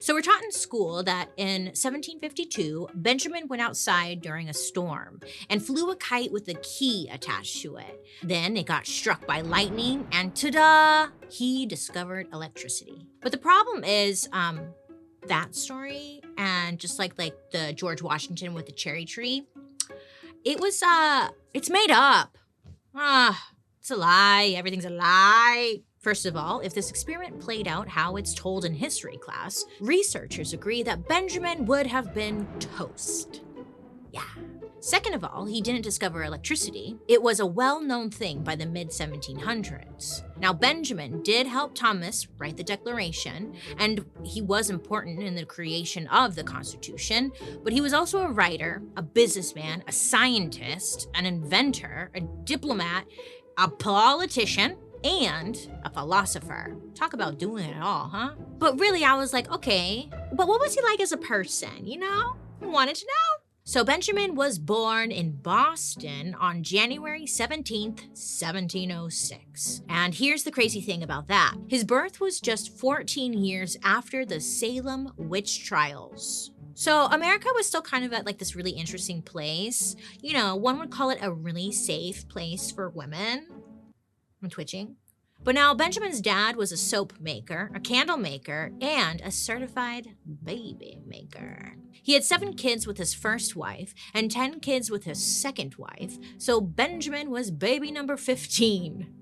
So we're taught in school that in 1752, Benjamin went outside during a storm and flew a kite with a key attached to it. Then it got struck by lightning and ta-da, he discovered electricity. But the problem is that story and just like the George Washington with the cherry tree, it's made up. It's a lie. Everything's a lie. First of all, if this experiment played out how it's told in history class, researchers agree that Benjamin would have been toast. Yeah. Second of all, he didn't discover electricity. It was a well-known thing by the mid-1700s. Now, Benjamin did help Thomas write the Declaration, and he was important in the creation of the Constitution, but he was also a writer, a businessman, a scientist, an inventor, a diplomat, a politician, and a philosopher. Talk about doing it all, huh? But really, I was like, okay, but what was he like as a person, you know? I wanted to know. So Benjamin was born in Boston on January 17th, 1706. And here's the crazy thing about that. His birth was just 14 years after the Salem witch trials. So America was still kind of at like this really interesting place. You know, one would call it a really safe place for women. I'm twitching. But now Benjamin's dad was a soap maker, a candle maker, and a certified baby maker. He had 7 kids with his first wife and 10 kids with his second wife, so Benjamin was baby number 15.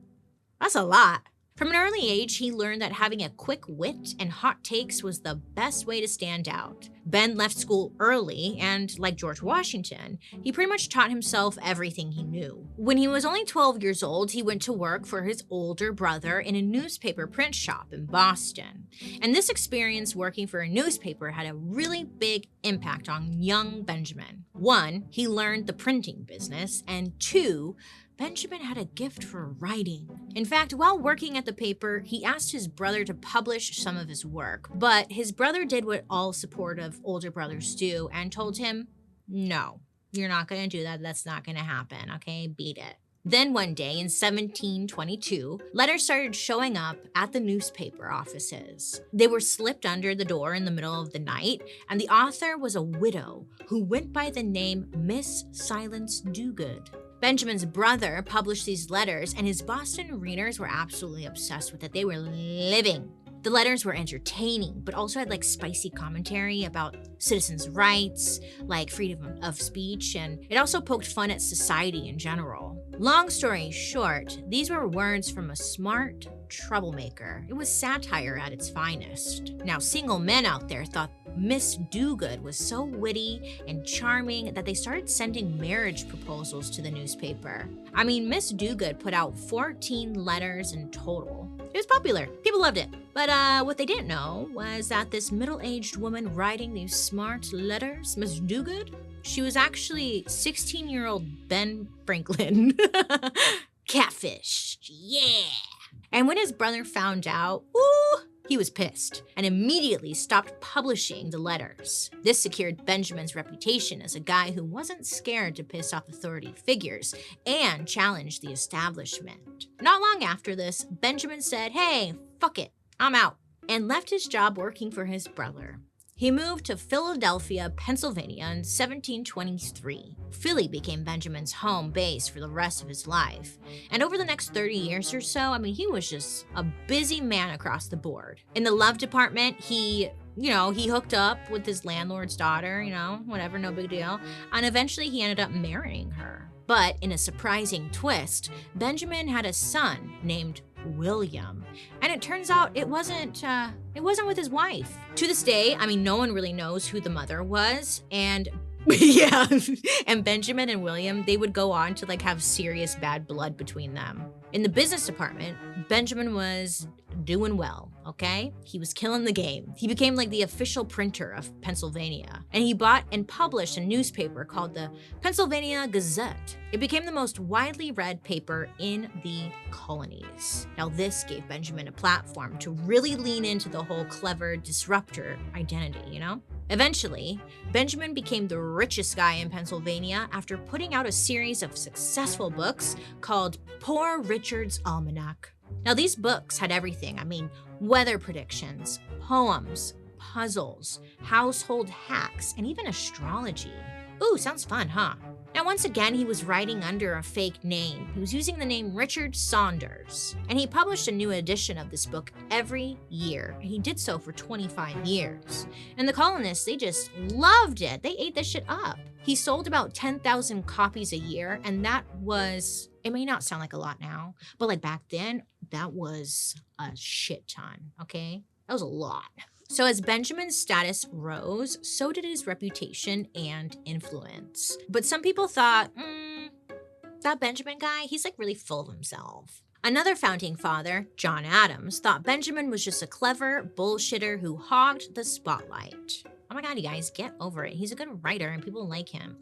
That's a lot. From an early age, he learned that having a quick wit and hot takes was the best way to stand out. Ben left school early, and like George Washington, he pretty much taught himself everything he knew. When he was only 12 years old, he went to work for his older brother in a newspaper print shop in Boston. And this experience working for a newspaper had a really big impact on young Benjamin. 1, he learned the printing business, and 2, Benjamin had a gift for writing. In fact, while working at the paper, he asked his brother to publish some of his work, but his brother did what all supportive older brothers do and told him, no, you're not gonna do that, that's not gonna happen, okay, beat it. Then one day in 1722, letters started showing up at the newspaper offices. They were slipped under the door in the middle of the night, and the author was a widow who went by the name Miss Silence DoGood. Benjamin's brother published these letters, and his Boston readers were absolutely obsessed with it. They were living. The letters were entertaining, but also had like spicy commentary about citizens' rights, like freedom of speech, and it also poked fun at society in general. Long story short, these were words from a smart troublemaker. It was satire at its finest. Now, single men out there thought Miss DoGood was so witty and charming that they started sending marriage proposals to the newspaper. I mean, Miss DoGood put out 14 letters in total. It was popular. People loved it. But what they didn't know was that this middle-aged woman writing these smart letters, Miss DoGood, she was actually 16-year-old Ben Franklin. Catfish, yeah. And when his brother found out, ooh, he was pissed and immediately stopped publishing the letters. This secured Benjamin's reputation as a guy who wasn't scared to piss off authority figures and challenge the establishment. Not long after this, Benjamin said, hey, fuck it, I'm out, and left his job working for his brother. He moved to Philadelphia, Pennsylvania in 1723. Philly became Benjamin's home base for the rest of his life. And over the next 30 years or so, I mean, he was just a busy man across the board. In the love department, he hooked up with his landlord's daughter, whatever, no big deal. And eventually he ended up marrying her. But in a surprising twist, Benjamin had a son named William. And it turns out it wasn't with his wife. To this day, I mean, no one really knows who the mother was. And yeah, and Benjamin and William, they would go on to like have serious bad blood between them. In the business department, Benjamin was doing well, okay? He was killing the game. He became like the official printer of Pennsylvania, and he bought and published a newspaper called the Pennsylvania Gazette. It became the most widely read paper in the colonies. Now, this gave Benjamin a platform to really lean into the whole clever disruptor identity, Eventually, Benjamin became the richest guy in Pennsylvania after putting out a series of successful books called Poor Richard's Almanac. Now, these books had everything. I mean, weather predictions, poems, puzzles, household hacks, and even astrology. Ooh, sounds fun, huh? Now, once again, he was writing under a fake name. He was using the name Richard Saunders, and he published a new edition of this book every year. And he did so for 25 years. And the colonists, they just loved it. They ate this shit up. He sold about 10,000 copies a year, and that was, it may not sound like a lot now, but like back then, that was a shit ton, okay? That was a lot. So as Benjamin's status rose, so did his reputation and influence. But some people thought, that Benjamin guy, he's like really full of himself. Another founding father, John Adams, thought Benjamin was just a clever bullshitter who hogged the spotlight. Oh my God, you guys, get over it. He's a good writer and people like him.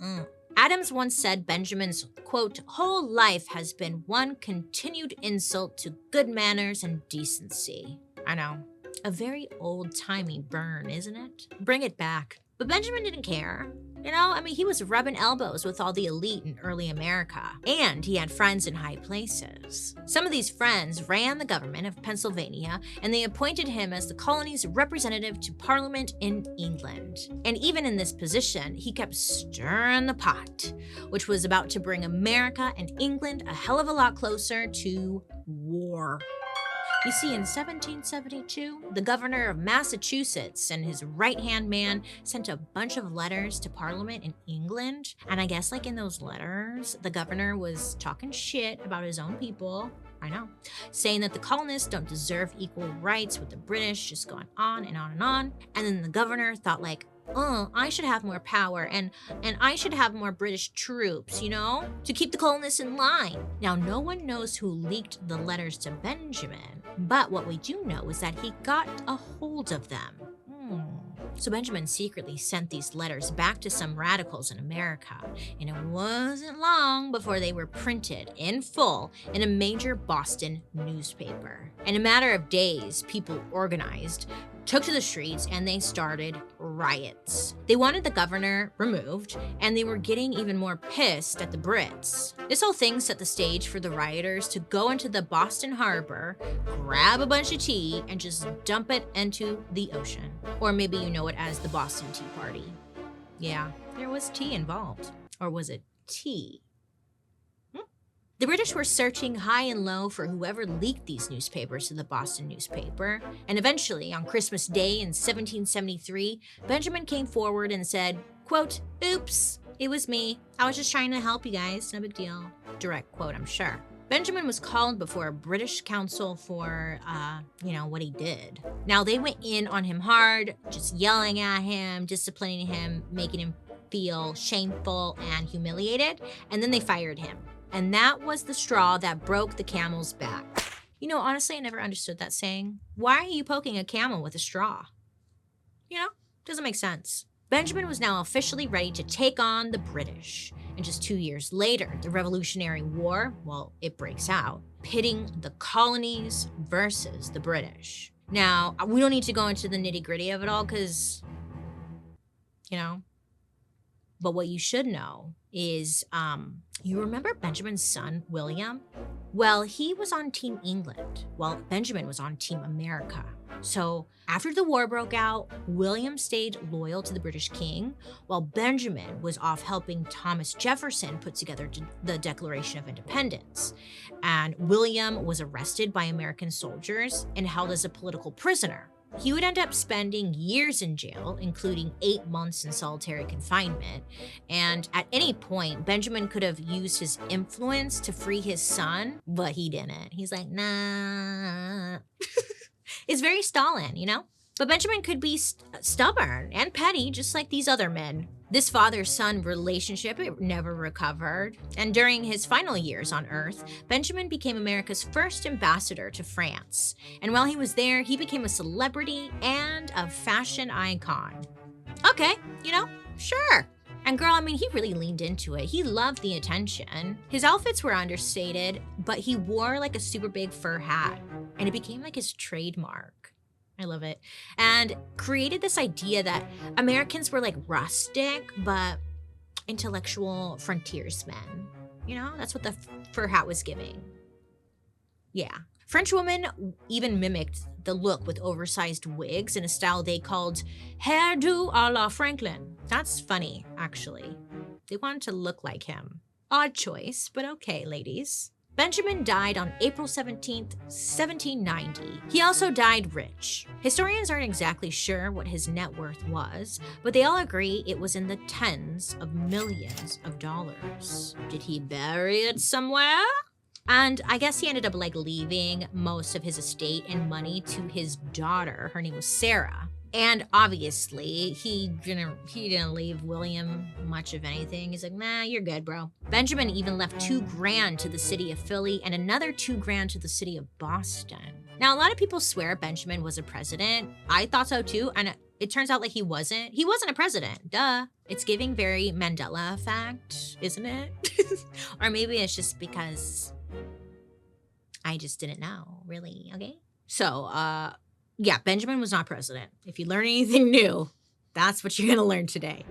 Adams once said Benjamin's, quote, whole life has been one continued insult to good manners and decency. I know. A very old-timey burn, isn't it? Bring it back. But Benjamin didn't care. You know, I mean, he was rubbing elbows with all the elite in early America, and he had friends in high places. Some of these friends ran the government of Pennsylvania, and they appointed him as the colony's representative to Parliament in England. And even in this position, he kept stirring the pot, which was about to bring America and England a hell of a lot closer to war. You see, in 1772, the governor of Massachusetts and his right-hand man sent a bunch of letters to Parliament in England. And I guess like in those letters, the governor was talking shit about his own people. I know. Saying that the colonists don't deserve equal rights with the British, just going on and on and on. And then the governor thought like, I should have more power and I should have more British troops, you know, to keep the colonists in line. Now, no one knows who leaked the letters to Benjamin, but what we do know is that he got a hold of them. So Benjamin secretly sent these letters back to some radicals in America, and it wasn't long before they were printed in full in a major Boston newspaper. In a matter of days, people organized, took to the streets, and they started riots. They wanted the governor removed, and they were getting even more pissed at the Brits. This whole thing set the stage for the rioters to go into the Boston harbor, grab a bunch of tea, and just dump it into the ocean. Or maybe you know it as the Boston Tea Party. Yeah, there was tea involved. Or was it tea? The British were searching high and low for whoever leaked these newspapers to the Boston newspaper, and eventually, on Christmas Day in 1773, Benjamin came forward and said, quote, oops, it was me. I was just trying to help you guys, no big deal. Direct quote, I'm sure. Benjamin was called before a British council for, what he did. Now, they went in on him hard, just yelling at him, disciplining him, making him feel shameful and humiliated, and then they fired him. And that was the straw that broke the camel's back. You know, honestly, I never understood that saying. Why are you poking a camel with a straw? You know, doesn't make sense. Benjamin was now officially ready to take on the British. And just 2 years later, the Revolutionary War, well, it breaks out, pitting the colonies versus the British. Now, we don't need to go into the nitty-gritty of it all because, but what you should know is, you remember Benjamin's son, William? Well, he was on Team England, while Benjamin was on Team America. So after the war broke out, William stayed loyal to the British king, while Benjamin was off helping Thomas Jefferson put together the Declaration of Independence. And William was arrested by American soldiers and held as a political prisoner. He would end up spending years in jail, including 8 months in solitary confinement. And at any point, Benjamin could have used his influence to free his son, but he didn't. He's like, nah. It's very Stalin, But Benjamin could be stubborn and petty, just like these other men. This father-son relationship, it never recovered. And during his final years on Earth, Benjamin became America's first ambassador to France. And while he was there, he became a celebrity and a fashion icon. Okay, sure. And girl, he really leaned into it. He loved the attention. His outfits were understated, but he wore like a super big fur hat. And it became like his trademark. I love it. And created this idea that Americans were like rustic, but intellectual frontiersmen. That's what the fur hat was giving. Yeah. French women even mimicked the look with oversized wigs in a style they called hairdo a la Franklin. That's funny, actually. They wanted to look like him. Odd choice, but okay, ladies. Benjamin died on April 17th, 1790. He also died rich. Historians aren't exactly sure what his net worth was, but they all agree it was in the tens of millions of dollars. Did he bury it somewhere? And I guess he ended up leaving most of his estate and money to his daughter. Her name was Sarah. And obviously, he didn't leave William much of anything. He's like, nah, you're good, bro. Benjamin even left $2,000 to the city of Philly and another $2,000 to the city of Boston. Now, a lot of people swear Benjamin was a president. I thought so too, and it turns out he wasn't. He wasn't a president, duh. It's giving very Mandela effect, isn't it? Or maybe it's just because I just didn't know, really, okay? So, yeah, Benjamin was not president. If you learn anything new, that's what you're gonna learn today.